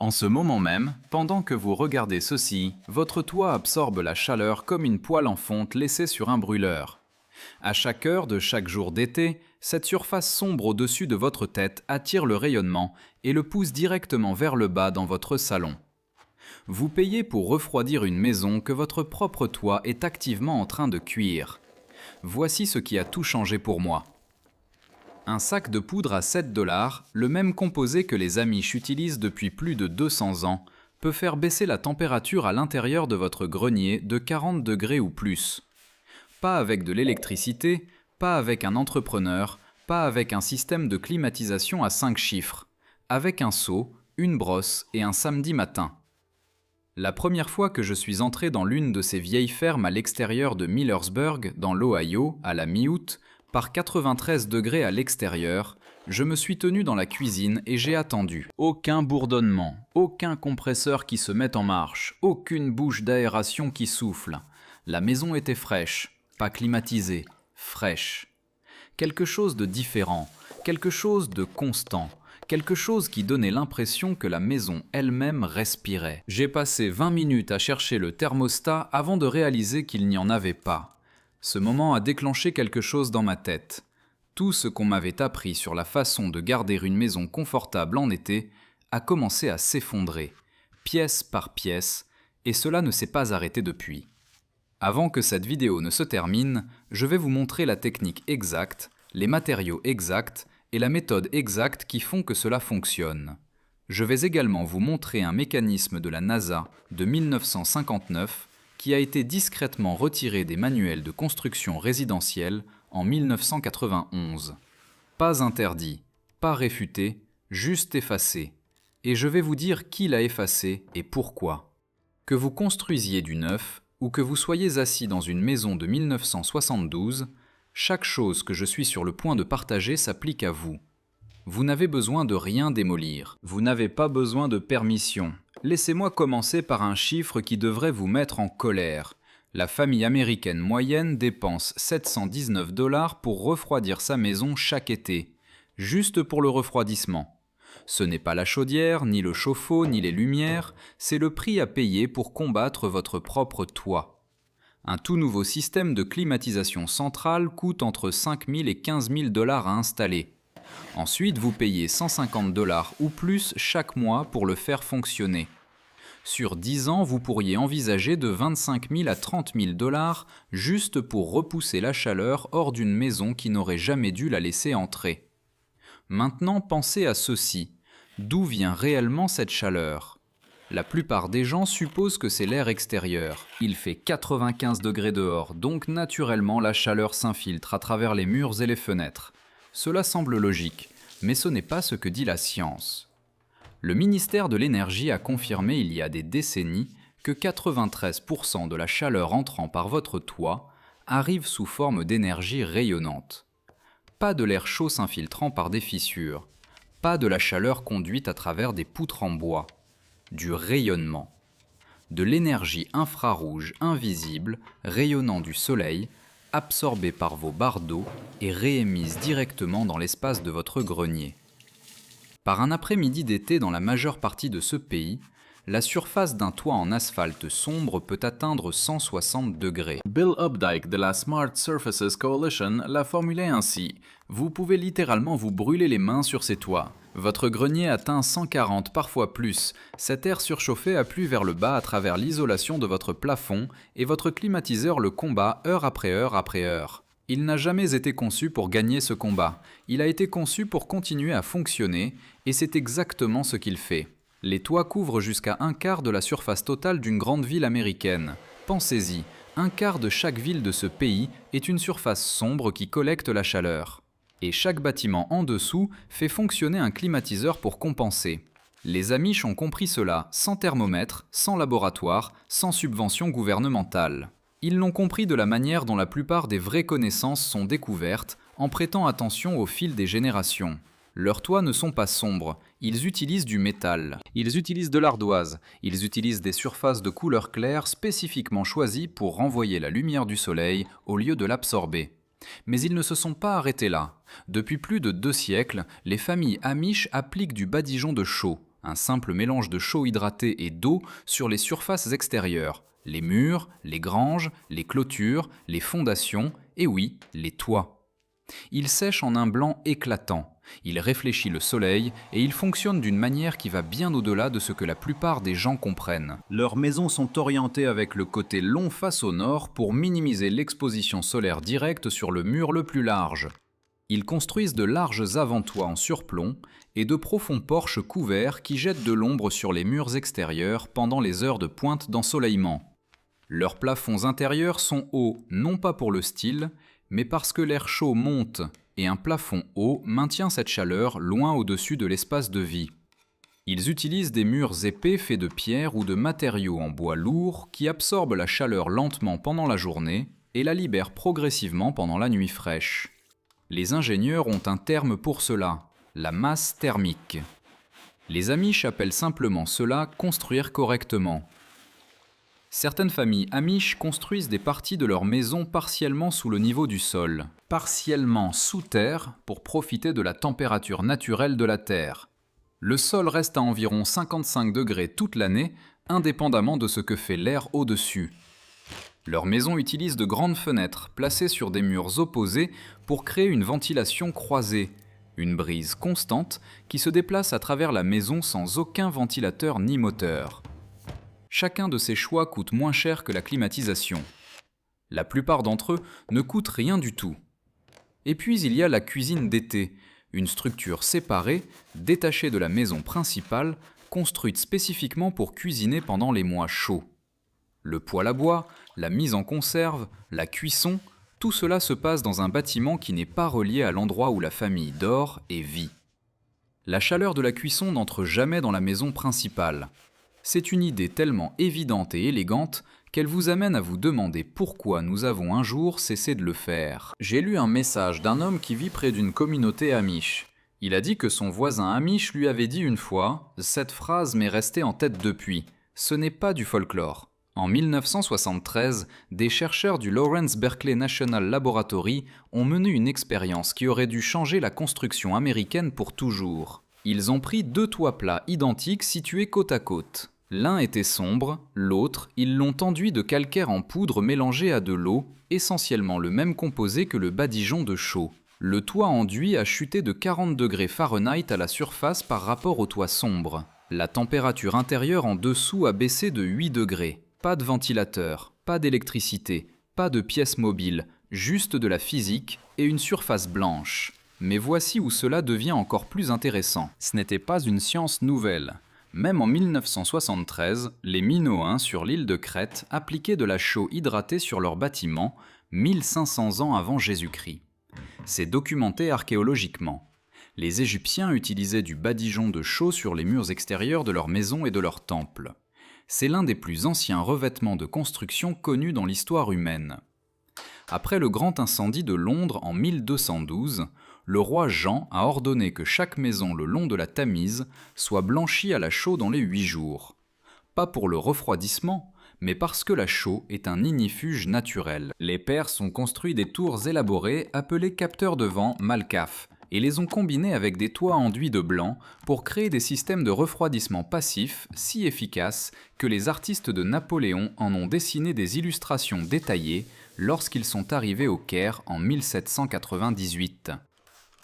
En ce moment même, pendant que vous regardez ceci, votre toit absorbe la chaleur comme une poêle en fonte laissée sur un brûleur. À chaque heure de chaque jour d'été, cette surface sombre au-dessus de votre tête attire le rayonnement et le pousse directement vers le bas dans votre salon. Vous payez pour refroidir une maison que votre propre toit est activement en train de cuire. Voici ce qui a tout changé pour moi. Un sac de poudre à 7 $, le même composé que les Amish utilisent depuis plus de 200 ans, peut faire baisser la température à l'intérieur de votre grenier de 40 degrés ou plus. Pas avec de l'électricité, pas avec un entrepreneur, pas avec un système de climatisation à 5 chiffres, avec un seau, une brosse et un samedi matin. La première fois que je suis entré dans l'une de ces vieilles fermes à l'extérieur de Millersburg, dans l'Ohio, à la mi-août, par 93 degrés à l'extérieur, je me suis tenu dans la cuisine et j'ai attendu. Aucun bourdonnement, aucun compresseur qui se met en marche, aucune bouche d'aération qui souffle. La maison était fraîche, pas climatisée, fraîche. Quelque chose de différent, quelque chose de constant, quelque chose qui donnait l'impression que la maison elle-même respirait. J'ai passé 20 minutes à chercher le thermostat avant de réaliser qu'il n'y en avait pas. Ce moment a déclenché quelque chose dans ma tête. Tout ce qu'on m'avait appris sur la façon de garder une maison confortable en été a commencé à s'effondrer, pièce par pièce, et cela ne s'est pas arrêté depuis. Avant que cette vidéo ne se termine, je vais vous montrer la technique exacte, les matériaux exacts et la méthode exacte qui font que cela fonctionne. Je vais également vous montrer un mécanisme de la NASA de 1959 qui a été discrètement retiré des manuels de construction résidentielle en 1991. Pas interdit, pas réfuté, juste effacé. Et je vais vous dire qui l'a effacé et pourquoi. Que vous construisiez du neuf ou que vous soyez assis dans une maison de 1972, chaque chose que je suis sur le point de partager s'applique à vous. Vous n'avez besoin de rien démolir. Vous n'avez pas besoin de permission. Laissez-moi commencer par un chiffre qui devrait vous mettre en colère. La famille américaine moyenne dépense 719 $ pour refroidir sa maison chaque été, juste pour le refroidissement. Ce n'est pas la chaudière, ni le chauffe-eau, ni les lumières, c'est le prix à payer pour combattre votre propre toit. Un tout nouveau système de climatisation centrale coûte entre 5 000 et 15 000 $ à installer. Ensuite, vous payez 150 $ ou plus chaque mois pour le faire fonctionner. Sur 10 ans, vous pourriez envisager de 25 000 à 30 000 $ juste pour repousser la chaleur hors d'une maison qui n'aurait jamais dû la laisser entrer. Maintenant, pensez à ceci. D'où vient réellement cette chaleur ? La plupart des gens supposent que c'est l'air extérieur. Il fait 95 degrés dehors, donc naturellement la chaleur s'infiltre à travers les murs et les fenêtres. Cela semble logique, mais ce n'est pas ce que dit la science. Le ministère de l'Énergie a confirmé il y a des décennies que 93% de la chaleur entrant par votre toit arrive sous forme d'énergie rayonnante. Pas de l'air chaud s'infiltrant par des fissures, pas de la chaleur conduite à travers des poutres en bois, du rayonnement. De l'énergie infrarouge invisible rayonnant du soleil, absorbée par vos barres d'eau et réémise directement dans l'espace de votre grenier. Par un après-midi d'été dans la majeure partie de ce pays, la surface d'un toit en asphalte sombre peut atteindre 160 degrés. Bill Updike de la Smart Surfaces Coalition l'a formulé ainsi. Vous pouvez littéralement vous brûler les mains sur ces toits. Votre grenier atteint 140, parfois plus. Cet air surchauffé afflue vers le bas à travers l'isolation de votre plafond et votre climatiseur le combat heure après heure après heure. Il n'a jamais été conçu pour gagner ce combat. Il a été conçu pour continuer à fonctionner et c'est exactement ce qu'il fait. Les toits couvrent jusqu'à un quart de la surface totale d'une grande ville américaine. Pensez-y, un quart de chaque ville de ce pays est une surface sombre qui collecte la chaleur. Et chaque bâtiment en dessous fait fonctionner un climatiseur pour compenser. Les Amish ont compris cela, sans thermomètre, sans laboratoire, sans subvention gouvernementale. Ils l'ont compris de la manière dont la plupart des vraies connaissances sont découvertes, en prêtant attention au fil des générations. Leurs toits ne sont pas sombres, ils utilisent du métal. Ils utilisent de l'ardoise, ils utilisent des surfaces de couleur claire spécifiquement choisies pour renvoyer la lumière du soleil au lieu de l'absorber. Mais ils ne se sont pas arrêtés là. Depuis plus de 2 siècles, les familles Amish appliquent du badigeon de chaux, un simple mélange de chaux hydraté et d'eau sur les surfaces extérieures, les murs, les granges, les clôtures, les fondations et oui, les toits. Il sèche en un blanc éclatant, il réfléchit le soleil et il fonctionne d'une manière qui va bien au-delà de ce que la plupart des gens comprennent. Leurs maisons sont orientées avec le côté long face au nord pour minimiser l'exposition solaire directe sur le mur le plus large. Ils construisent de larges avant-toits en surplomb et de profonds porches couverts qui jettent de l'ombre sur les murs extérieurs pendant les heures de pointe d'ensoleillement. Leurs plafonds intérieurs sont hauts non pas pour le style, mais parce que l'air chaud monte et un plafond haut maintient cette chaleur loin au-dessus de l'espace de vie. Ils utilisent des murs épais faits de pierre ou de matériaux en bois lourd qui absorbent la chaleur lentement pendant la journée et la libèrent progressivement pendant la nuit fraîche. Les ingénieurs ont un terme pour cela, la masse thermique. Les Amish appellent simplement cela construire correctement. Certaines familles Amish construisent des parties de leur maison partiellement sous le niveau du sol, partiellement sous terre pour profiter de la température naturelle de la terre. Le sol reste à environ 55 degrés toute l'année, indépendamment de ce que fait l'air au-dessus. Leur maison utilise de grandes fenêtres placées sur des murs opposés pour créer une ventilation croisée, une brise constante qui se déplace à travers la maison sans aucun ventilateur ni moteur. Chacun de ces choix coûte moins cher que la climatisation. La plupart d'entre eux ne coûtent rien du tout. Et puis il y a la cuisine d'été, une structure séparée, détachée de la maison principale, construite spécifiquement pour cuisiner pendant les mois chauds. Le poêle à bois, la mise en conserve, la cuisson, tout cela se passe dans un bâtiment qui n'est pas relié à l'endroit où la famille dort et vit. La chaleur de la cuisson n'entre jamais dans la maison principale. C'est une idée tellement évidente et élégante qu'elle vous amène à vous demander pourquoi nous avons un jour cessé de le faire. J'ai lu un message d'un homme qui vit près d'une communauté Amish. Il a dit que son voisin Amish lui avait dit une fois « Cette phrase m'est restée en tête depuis. Ce n'est pas du folklore ». En 1973, des chercheurs du Lawrence Berkeley National Laboratory ont mené une expérience qui aurait dû changer la construction américaine pour toujours. Ils ont pris 2 toits plats identiques situés côte à côte. L'un était sombre, l'autre, ils l'ont enduit de calcaire en poudre mélangé à de l'eau, essentiellement le même composé que le badigeon de chaux. Le toit enduit a chuté de 40 degrés Fahrenheit à la surface par rapport au toit sombre. La température intérieure en dessous a baissé de 8 degrés. Pas de ventilateur, pas d'électricité, pas de pièces mobiles, juste de la physique et une surface blanche. Mais voici où cela devient encore plus intéressant. Ce n'était pas une science nouvelle. Même en 1973, les Minoens sur l'île de Crète appliquaient de la chaux hydratée sur leurs bâtiments, 1500 ans avant Jésus-Christ. C'est documenté archéologiquement. Les Égyptiens utilisaient du badigeon de chaux sur les murs extérieurs de leurs maisons et de leurs temples. C'est l'un des plus anciens revêtements de construction connus dans l'histoire humaine. Après le grand incendie de Londres en 1212, le roi Jean a ordonné que chaque maison le long de la Tamise soit blanchie à la chaux dans les 8 jours. Pas pour le refroidissement, mais parce que la chaux est un ignifuge naturel. Les Perses ont construit des tours élaborées appelées capteurs de vent Malkaf et les ont combinées avec des toits enduits de blanc pour créer des systèmes de refroidissement passif si efficaces que les artistes de Napoléon en ont dessiné des illustrations détaillées lorsqu'ils sont arrivés au Caire en 1798.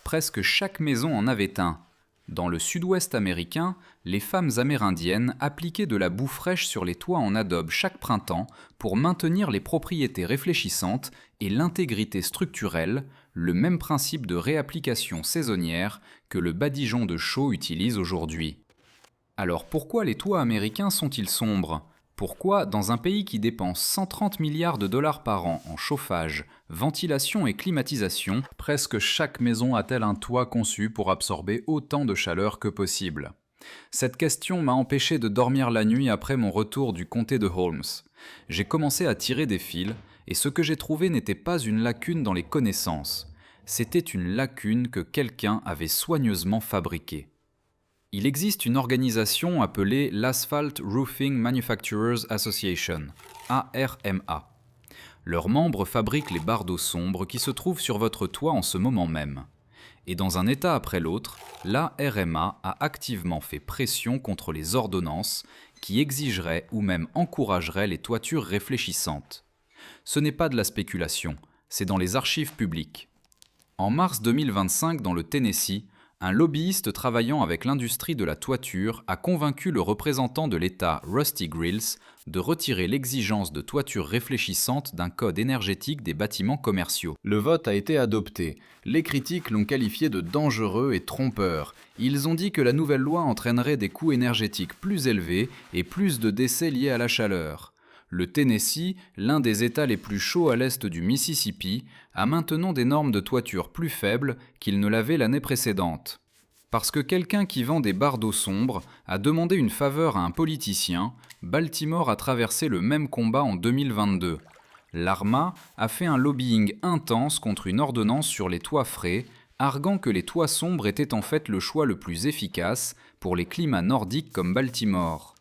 Presque chaque maison en avait un. Dans le sud-ouest américain, les femmes amérindiennes appliquaient de la boue fraîche sur les toits en adobe chaque printemps pour maintenir les propriétés réfléchissantes et l'intégrité structurelle, le même principe de réapplication saisonnière que le badigeon de chaux utilise aujourd'hui. Alors pourquoi les toits américains sont-ils sombres ? Pourquoi, dans un pays qui dépense 130 milliards de dollars par an en chauffage, ventilation et climatisation, presque chaque maison a-t-elle un toit conçu pour absorber autant de chaleur que possible ? Cette question m'a empêché de dormir la nuit après mon retour du comté de Holmes. J'ai commencé à tirer des fils, et ce que j'ai trouvé n'était pas une lacune dans les connaissances. C'était une lacune que quelqu'un avait soigneusement fabriquée. Il existe une organisation appelée l'Asphalt Roofing Manufacturers Association, ARMA. Leurs membres fabriquent les bardeaux sombres qui se trouvent sur votre toit en ce moment même. Et dans un état après l'autre, la RMA a activement fait pression contre les ordonnances qui exigeraient ou même encourageraient les toitures réfléchissantes. Ce n'est pas de la spéculation, c'est dans les archives publiques. En mars 2025, dans le Tennessee, un lobbyiste travaillant avec l'industrie de la toiture a convaincu le représentant de l'État Rusty Grills de retirer l'exigence de toiture réfléchissante d'un code énergétique des bâtiments commerciaux. Le vote a été adopté. Les critiques l'ont qualifié de dangereux et trompeur. Ils ont dit que la nouvelle loi entraînerait des coûts énergétiques plus élevés et plus de décès liés à la chaleur. Le Tennessee, l'un des États les plus chauds à l'est du Mississippi, a maintenant des normes de toiture plus faibles qu'il ne l'avait l'année précédente. Parce que quelqu'un qui vend des bardeaux sombres a demandé une faveur à un politicien, Baltimore a traversé le même combat en 2022. L'ARMA a fait un lobbying intense contre une ordonnance sur les toits frais, arguant que les toits sombres étaient en fait le choix le plus efficace pour les climats nordiques comme Baltimore.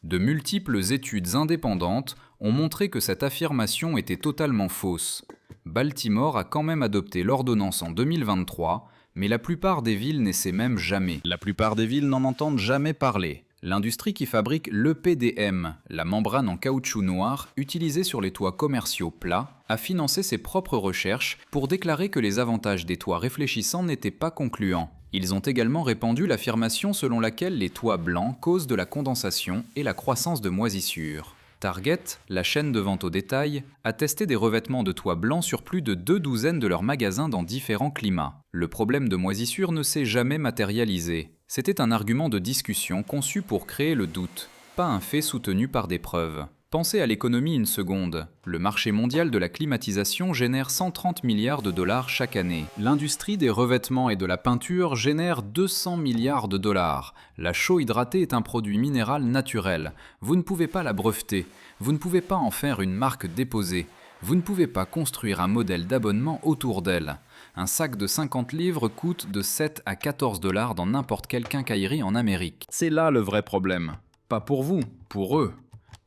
De multiples études indépendantes ont montré que cette affirmation était totalement fausse. Baltimore a quand même adopté l'ordonnance en 2023, mais la plupart des villes n'essaient même jamais. La plupart des villes n'en entendent jamais parler. L'industrie qui fabrique l'EPDM, la membrane en caoutchouc noir utilisée sur les toits commerciaux plats, a financé ses propres recherches pour déclarer que les avantages des toits réfléchissants n'étaient pas concluants. Ils ont également répandu l'affirmation selon laquelle les toits blancs causent de la condensation et la croissance de moisissures. Target, la chaîne de vente au détail, a testé des revêtements de toits blancs sur plus de 2 douzaines de leurs magasins dans différents climats. Le problème de moisissure ne s'est jamais matérialisé. C'était un argument de discussion conçu pour créer le doute, pas un fait soutenu par des preuves. Pensez à l'économie une seconde. Le marché mondial de la climatisation génère 130 milliards de dollars chaque année. L'industrie des revêtements et de la peinture génère 200 milliards de dollars. La chaux hydratée est un produit minéral naturel. Vous ne pouvez pas la breveter. Vous ne pouvez pas en faire une marque déposée. Vous ne pouvez pas construire un modèle d'abonnement autour d'elle. Un sac de 50 livres coûte de 7 à 14 dollars dans n'importe quelle quincaillerie en Amérique. C'est là le vrai problème. Pas pour vous, pour eux.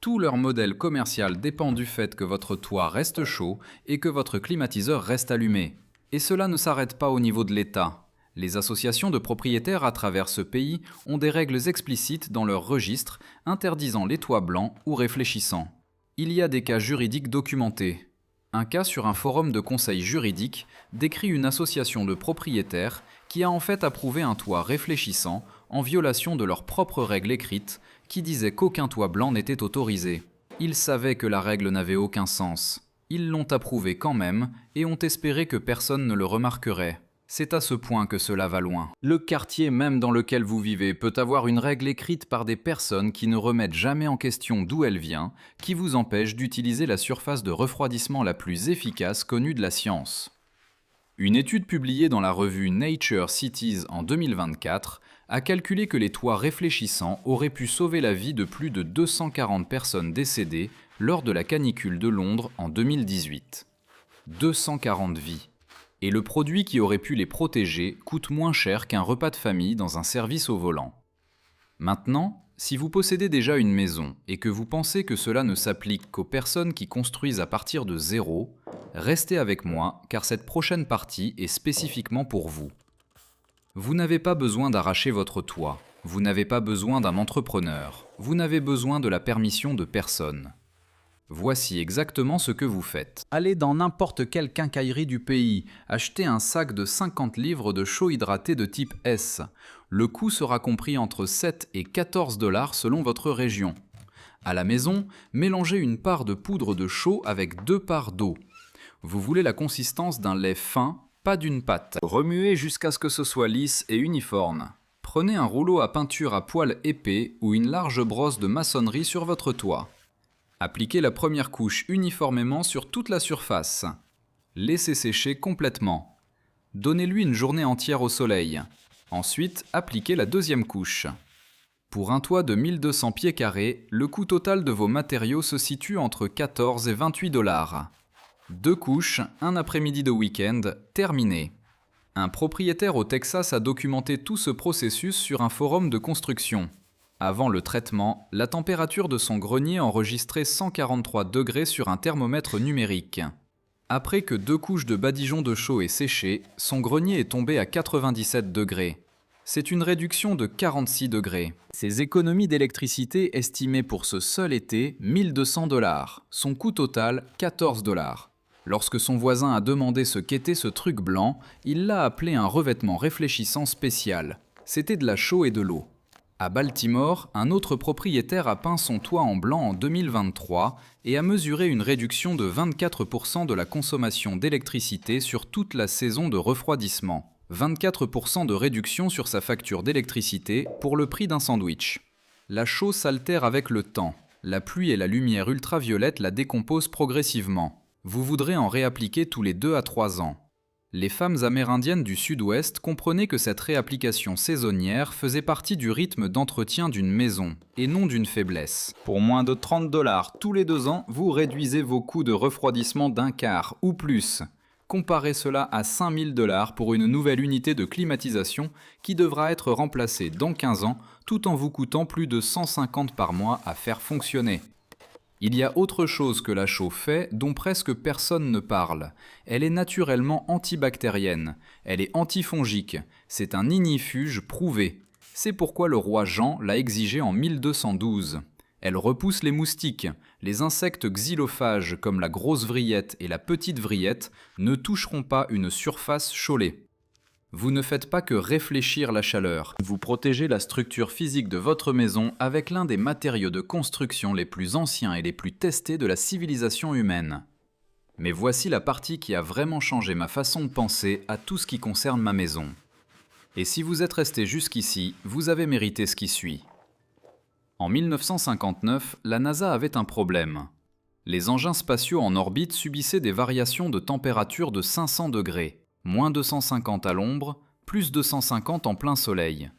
Tout leur modèle commercial dépend du fait que votre toit reste chaud et que votre climatiseur reste allumé. Et cela ne s'arrête pas au niveau de l'État. Les associations de propriétaires à travers ce pays ont des règles explicites dans leur registre interdisant les toits blancs ou réfléchissants. Il y a des cas juridiques documentés. Un cas sur un forum de conseil juridique décrit une association de propriétaires qui a en fait approuvé un toit réfléchissant en violation de leurs propres règles écrites qui disaient qu'aucun toit blanc n'était autorisé. Ils savaient que la règle n'avait aucun sens. Ils l'ont approuvé quand même et ont espéré que personne ne le remarquerait. C'est à ce point que cela va loin. Le quartier même dans lequel vous vivez peut avoir une règle écrite par des personnes qui ne remettent jamais en question d'où elle vient, qui vous empêche d'utiliser la surface de refroidissement la plus efficace connue de la science. Une étude publiée dans la revue Nature Cities en 2024 a calculé que les toits réfléchissants auraient pu sauver la vie de plus de 240 personnes décédées lors de la canicule de Londres en 2018. 240 vies. Et le produit qui aurait pu les protéger coûte moins cher qu'un repas de famille dans un service au volant. Maintenant, si vous possédez déjà une maison et que vous pensez que cela ne s'applique qu'aux personnes qui construisent à partir de zéro, restez avec moi car cette prochaine partie est spécifiquement pour vous. Vous n'avez pas besoin d'arracher votre toit, vous n'avez pas besoin d'un entrepreneur, vous n'avez besoin de la permission de personne. Voici exactement ce que vous faites. Allez dans n'importe quelle quincaillerie du pays, achetez un sac de 50 livres de chaux hydratée de type S. Le coût sera compris entre 7 et 14 dollars selon votre région. À la maison, mélangez une part de poudre de chaux avec 2 parts d'eau. Vous voulez la consistance d'un lait fin, pas d'une pâte. Remuez jusqu'à ce que ce soit lisse et uniforme. Prenez un rouleau à peinture à poils épais ou une large brosse de maçonnerie sur votre toit. Appliquez la première couche uniformément sur toute la surface. Laissez sécher complètement. Donnez-lui une journée entière au soleil. Ensuite, appliquez la deuxième couche. Pour un toit de 1200 pieds carrés, le coût total de vos matériaux se situe entre 14 et 28 dollars. 2 couches, un après-midi de week-end, terminé. Un propriétaire au Texas a documenté tout ce processus sur un forum de construction. Avant le traitement, la température de son grenier enregistrait 143 degrés sur un thermomètre numérique. Après que 2 couches de badigeon de chaux aient séché, son grenier est tombé à 97 degrés. C'est une réduction de 46 degrés. Ses économies d'électricité estimées pour ce seul été, 1200 $. Son coût total, 14 $. Lorsque son voisin a demandé ce qu'était ce truc blanc, il l'a appelé un revêtement réfléchissant spécial. C'était de la chaux et de l'eau. À Baltimore, un autre propriétaire a peint son toit en blanc en 2023 et a mesuré une réduction de 24% de la consommation d'électricité sur toute la saison de refroidissement. 24% de réduction sur sa facture d'électricité pour le prix d'un sandwich. La chaux s'altère avec le temps. La pluie et la lumière ultraviolette la décomposent progressivement. Vous voudrez en réappliquer tous les 2 à 3 ans. Les femmes amérindiennes du Sud-Ouest comprenaient que cette réapplication saisonnière faisait partie du rythme d'entretien d'une maison, et non d'une faiblesse. Pour moins de 30 $ tous les 2 ans, vous réduisez vos coûts de refroidissement d'un quart ou plus. Comparez cela à 5 000 $ pour une nouvelle unité de climatisation qui devra être remplacée dans 15 ans, tout en vous coûtant plus de 150 par mois à faire fonctionner. Il y a autre chose que la chaux fait dont presque personne ne parle. Elle est naturellement antibactérienne, elle est antifongique, c'est un ignifuge prouvé. C'est pourquoi le roi Jean l'a exigé en 1212. Elle repousse les moustiques. Les insectes xylophages comme la grosse vrillette et la petite vrillette ne toucheront pas une surface chaulée. Vous ne faites pas que réfléchir la chaleur, vous protégez la structure physique de votre maison avec l'un des matériaux de construction les plus anciens et les plus testés de la civilisation humaine. Mais voici la partie qui a vraiment changé ma façon de penser à tout ce qui concerne ma maison. Et si vous êtes resté jusqu'ici, vous avez mérité ce qui suit. En 1959, la NASA avait un problème. Les engins spatiaux en orbite subissaient des variations de température de 500 degrés. Moins 250 à l'ombre, plus 250 en plein soleil.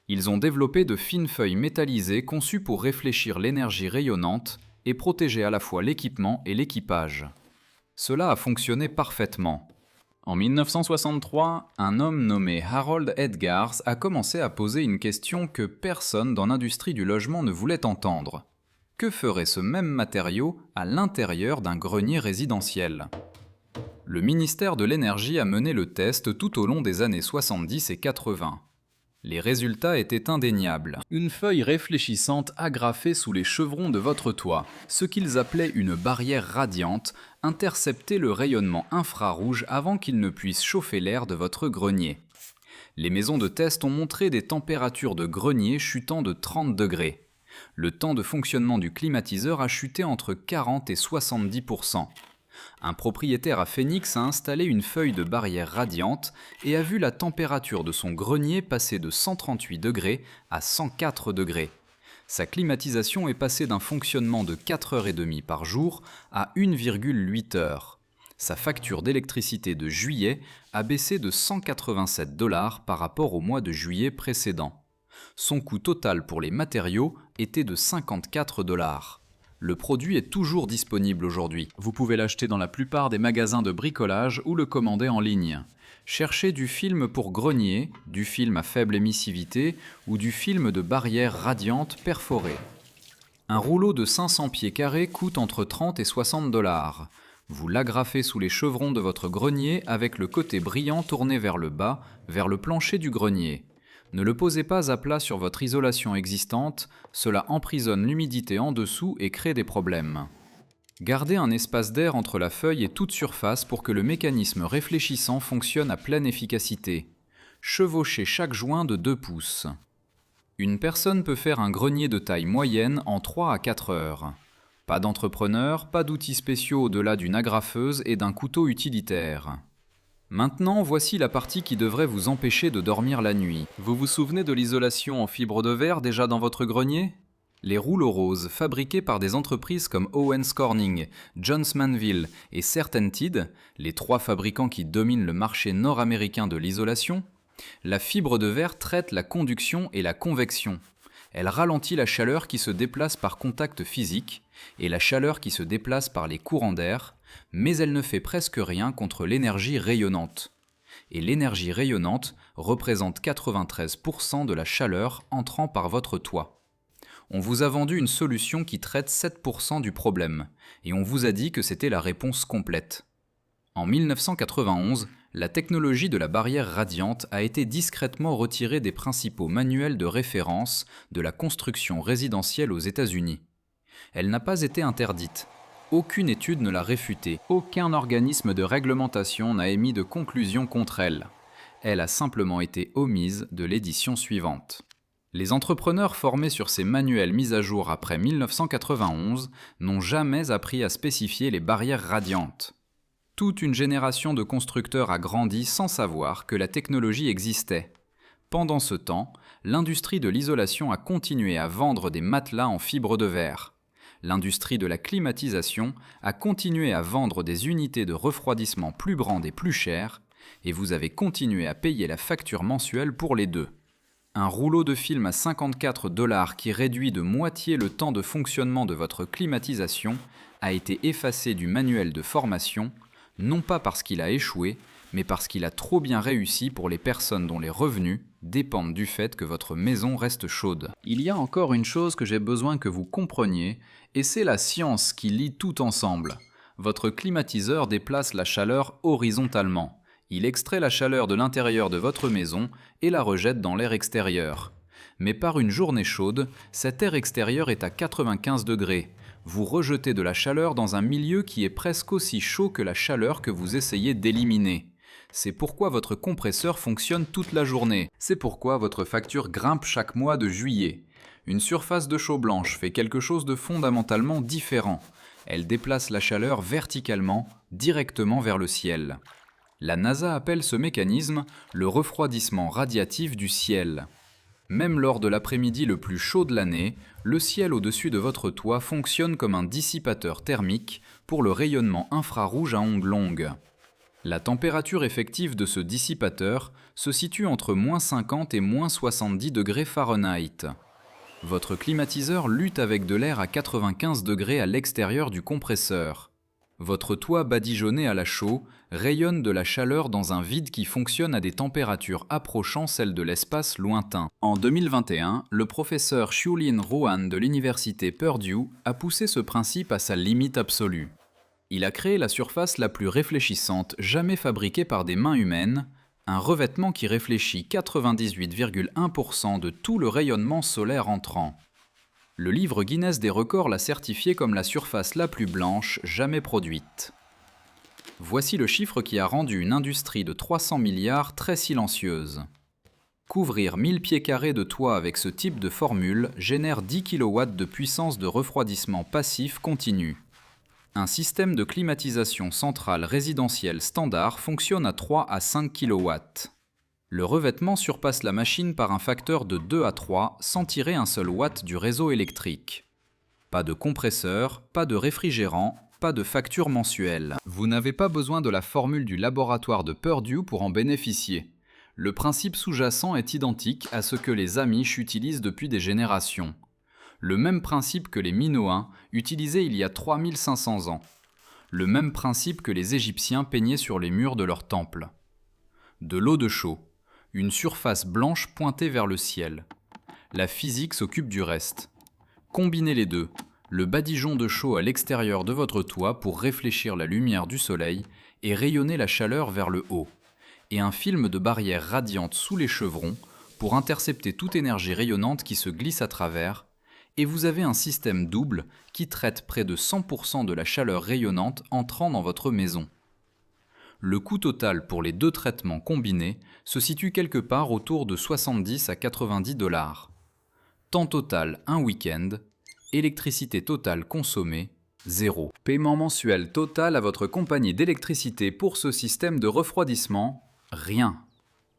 Ils ont développé de fines feuilles métallisées conçues pour réfléchir l'énergie rayonnante et protéger à la fois l'équipement et l'équipage. Cela a fonctionné parfaitement. En 1963, un homme nommé Harold Edgars a commencé à poser une question que personne dans l'industrie du logement ne voulait entendre. Que ferait ce même matériau à l'intérieur d'un grenier résidentiel ? Le ministère de l'Énergie a mené le test tout au long des années 70 et 80. Les résultats étaient indéniables. Une feuille réfléchissante agrafée sous les chevrons de votre toit, ce qu'ils appelaient une barrière radiante, interceptait le rayonnement infrarouge avant qu'il ne puisse chauffer l'air de votre grenier. Les maisons de test ont montré des températures de grenier chutant de 30 degrés. Le temps de fonctionnement du climatiseur a chuté entre 40 et 70%. Un propriétaire à Phoenix a installé une feuille de barrière radiante et a vu la température de son grenier passer de 138 degrés à 104 degrés. Sa climatisation est passée d'un fonctionnement de 4h30 par jour à 1,8 heures. Sa facture d'électricité de juillet a baissé de 187 $ par rapport au mois de juillet précédent. Son coût total pour les matériaux était de 54 $. Le produit est toujours disponible aujourd'hui. Vous pouvez l'acheter dans la plupart des magasins de bricolage ou le commander en ligne. Cherchez du film pour grenier, du film à faible émissivité ou du film de barrière radiante perforée. Un rouleau de 500 pieds carrés coûte entre 30 et 60 $. Vous l'agrafez sous les chevrons de votre grenier avec le côté brillant tourné vers le bas, vers le plancher du grenier. Ne le posez pas à plat sur votre isolation existante, cela emprisonne l'humidité en dessous et crée des problèmes. Gardez un espace d'air entre la feuille et toute surface pour que le mécanisme réfléchissant fonctionne à pleine efficacité. Chevauchez chaque joint de 2 pouces. Une personne peut faire un grenier de taille moyenne en 3 à 4 heures. Pas d'entrepreneur, pas d'outils spéciaux au-delà d'une agrafeuse et d'un couteau utilitaire. Maintenant, voici la partie qui devrait vous empêcher de dormir la nuit. Vous vous souvenez de l'isolation en fibre de verre déjà dans votre grenier ? Les rouleaux roses, fabriqués par des entreprises comme Owens Corning, Johns Manville et CertainTeed, les 3 fabricants qui dominent le marché nord-américain de l'isolation, la fibre de verre traite la conduction et la convection. Elle ralentit la chaleur qui se déplace par contact physique et la chaleur qui se déplace par les courants d'air, mais elle ne fait presque rien contre l'énergie rayonnante. Et l'énergie rayonnante représente 93% de la chaleur entrant par votre toit. On vous a vendu une solution qui traite 7% du problème, et on vous a dit que c'était la réponse complète. En 1991, la technologie de la barrière radiante a été discrètement retirée des principaux manuels de référence de la construction résidentielle aux États-Unis. Elle n'a pas été interdite. Aucune étude ne l'a réfutée. Aucun organisme de réglementation n'a émis de conclusion contre elle. Elle a simplement été omise de l'édition suivante. Les entrepreneurs formés sur ces manuels mis à jour après 1991 n'ont jamais appris à spécifier les barrières radiantes. Toute une génération de constructeurs a grandi sans savoir que la technologie existait. Pendant ce temps, l'industrie de l'isolation a continué à vendre des matelas en fibre de verre. L'industrie de la climatisation a continué à vendre des unités de refroidissement plus grandes et plus chères, et vous avez continué à payer la facture mensuelle pour les deux. Un rouleau de film à 54 $ qui réduit de moitié le temps de fonctionnement de votre climatisation a été effacé du manuel de formation, non pas parce qu'il a échoué, mais parce qu'il a trop bien réussi pour les personnes dont les revenus dépendent du fait que votre maison reste chaude. Il y a encore une chose que j'ai besoin que vous compreniez, et c'est la science qui lie tout ensemble. Votre climatiseur déplace la chaleur horizontalement. Il extrait la chaleur de l'intérieur de votre maison et la rejette dans l'air extérieur. Mais par une journée chaude, cet air extérieur est à 95 degrés. Vous rejetez de la chaleur dans un milieu qui est presque aussi chaud que la chaleur que vous essayez d'éliminer. C'est pourquoi votre compresseur fonctionne toute la journée. C'est pourquoi votre facture grimpe chaque mois de juillet. Une surface de chaux blanche fait quelque chose de fondamentalement différent. Elle déplace la chaleur verticalement, directement vers le ciel. La NASA appelle ce mécanisme le refroidissement radiatif du ciel. Même lors de l'après-midi le plus chaud de l'année, le ciel au-dessus de votre toit fonctionne comme un dissipateur thermique pour le rayonnement infrarouge à ondes longues. La température effective de ce dissipateur se situe entre -50 et -70 degrés Fahrenheit. Votre climatiseur lutte avec de l'air à 95 degrés à l'extérieur du compresseur. Votre toit badigeonné à la chaux rayonne de la chaleur dans un vide qui fonctionne à des températures approchant celles de l'espace lointain. En 2021, le professeur Xiulin Ruan de l'université Purdue a poussé ce principe à sa limite absolue. Il a créé la surface la plus réfléchissante jamais fabriquée par des mains humaines, un revêtement qui réfléchit 98,1% de tout le rayonnement solaire entrant. Le livre Guinness des records l'a certifié comme la surface la plus blanche jamais produite. Voici le chiffre qui a rendu une industrie de 300 milliards très silencieuse. Couvrir 1000 pieds carrés de toit avec ce type de formule génère 10 kW de puissance de refroidissement passif continu. Un système de climatisation centrale résidentielle standard fonctionne à 3 à 5 kW. Le revêtement surpasse la machine par un facteur de 2 à 3 sans tirer un seul watt du réseau électrique. Pas de compresseur, pas de réfrigérant, pas de facture mensuelle. Vous n'avez pas besoin de la formule du laboratoire de Purdue pour en bénéficier. Le principe sous-jacent est identique à ce que les Amish utilisent depuis des générations. Le même principe que les Minoens utilisaient il y a 3500 ans. Le même principe que les Égyptiens peignaient sur les murs de leurs temples. De l'eau de chaux, une surface blanche pointée vers le ciel. La physique s'occupe du reste. Combinez les deux, le badigeon de chaux à l'extérieur de votre toit pour réfléchir la lumière du soleil et rayonner la chaleur vers le haut, et un film de barrière radiante sous les chevrons pour intercepter toute énergie rayonnante qui se glisse à travers, et vous avez un système double qui traite près de 100% de la chaleur rayonnante entrant dans votre maison. Le coût total pour les deux traitements combinés se situe quelque part autour de 70 à 90 $. Temps total un week-end, électricité totale consommée 0. Paiement mensuel total à votre compagnie d'électricité pour ce système de refroidissement, rien.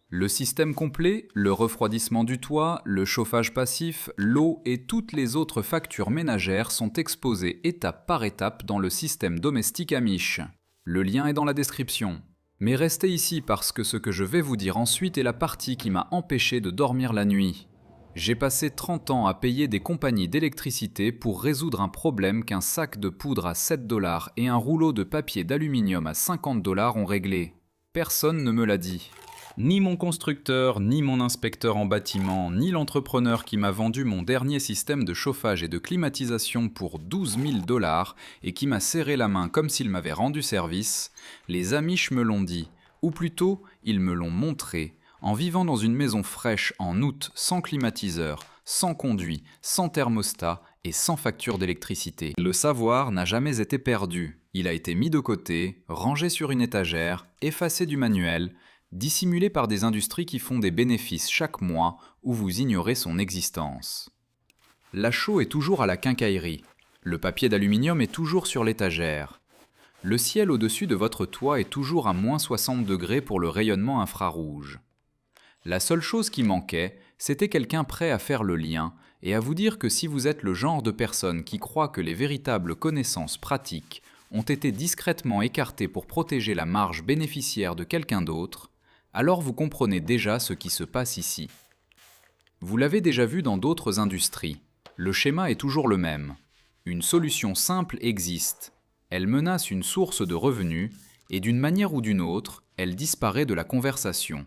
Le système complet, le refroidissement du toit, le chauffage passif, l'eau et toutes les autres factures ménagères sont exposées étape par étape dans le système domestique Amish. Le lien est dans la description. Mais restez ici parce que ce que je vais vous dire ensuite est la partie qui m'a empêché de dormir la nuit. J'ai passé 30 ans à payer des compagnies d'électricité pour résoudre un problème qu'un sac de poudre à 7 $ et un rouleau de papier d'aluminium à 50 $ ont réglé. Personne ne me l'a dit. Ni mon constructeur, ni mon inspecteur en bâtiment, ni l'entrepreneur qui m'a vendu mon dernier système de chauffage et de climatisation pour 12 000 $ et qui m'a serré la main comme s'il m'avait rendu service, les Amish me l'ont dit, ou plutôt, ils me l'ont montré, en vivant dans une maison fraîche en août sans climatiseur, sans conduit, sans thermostat et sans facture d'électricité. Le savoir n'a jamais été perdu, il a été mis de côté, rangé sur une étagère, effacé du manuel, dissimulé par des industries qui font des bénéfices chaque mois où vous ignorez son existence. La chaux est toujours à la quincaillerie. Le papier d'aluminium est toujours sur l'étagère. Le ciel au-dessus de votre toit est toujours à -60 degrés pour le rayonnement infrarouge. La seule chose qui manquait, c'était quelqu'un prêt à faire le lien et à vous dire que si vous êtes le genre de personne qui croit que les véritables connaissances pratiques ont été discrètement écartées pour protéger la marge bénéficiaire de quelqu'un d'autre, alors vous comprenez déjà ce qui se passe ici. Vous l'avez déjà vu dans d'autres industries. Le schéma est toujours le même. Une solution simple existe. Elle menace une source de revenus et d'une manière ou d'une autre, elle disparaît de la conversation.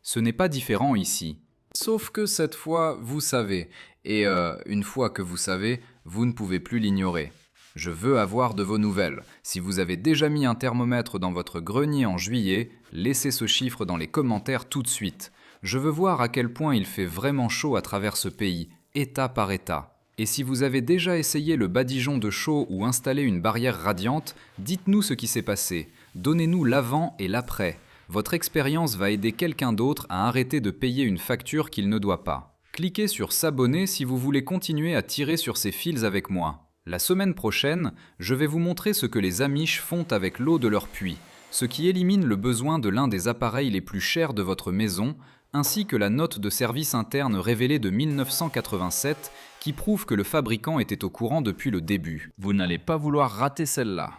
Ce n'est pas différent ici. Sauf que cette fois, vous savez. Et une fois que vous savez, vous ne pouvez plus l'ignorer. Je veux avoir de vos nouvelles. Si vous avez déjà mis un thermomètre dans votre grenier en juillet, laissez ce chiffre dans les commentaires tout de suite. Je veux voir à quel point il fait vraiment chaud à travers ce pays, État par État. Et si vous avez déjà essayé le badigeon de chaux ou installé une barrière radiante, dites-nous ce qui s'est passé. Donnez-nous l'avant et l'après. Votre expérience va aider quelqu'un d'autre à arrêter de payer une facture qu'il ne doit pas. Cliquez sur s'abonner si vous voulez continuer à tirer sur ces fils avec moi. La semaine prochaine, je vais vous montrer ce que les Amish font avec l'eau de leur puits, ce qui élimine le besoin de l'un des appareils les plus chers de votre maison, ainsi que la note de service interne révélée de 1987 qui prouve que le fabricant était au courant depuis le début. Vous n'allez pas vouloir rater celle-là.